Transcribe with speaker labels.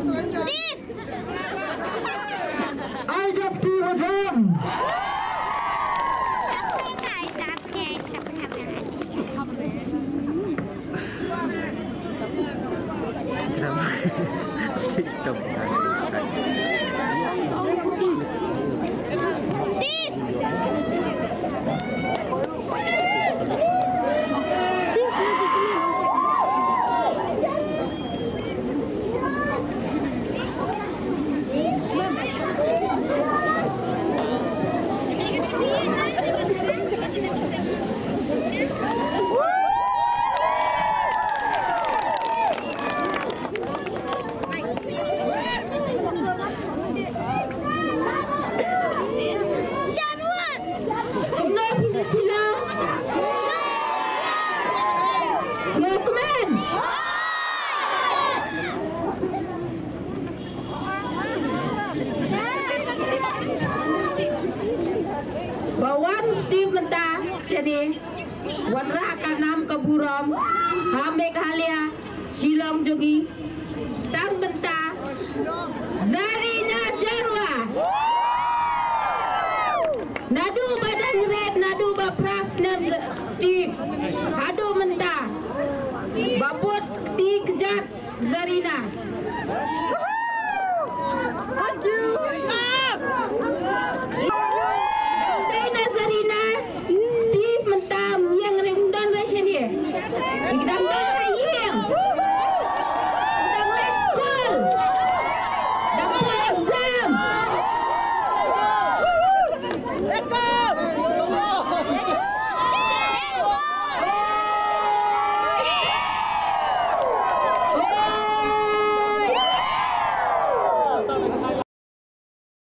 Speaker 1: Ai jawab di wajan?
Speaker 2: Sistem.
Speaker 3: Bawan Steve mentah jadi Wanra kanam keburam Hamek halia Silong jogi Tang mentah Zarina Jarwa Nadu badan red Nadu bapras nem Steve Hadu mentah Babut ti kejat Zarina.
Speaker 1: Thank you.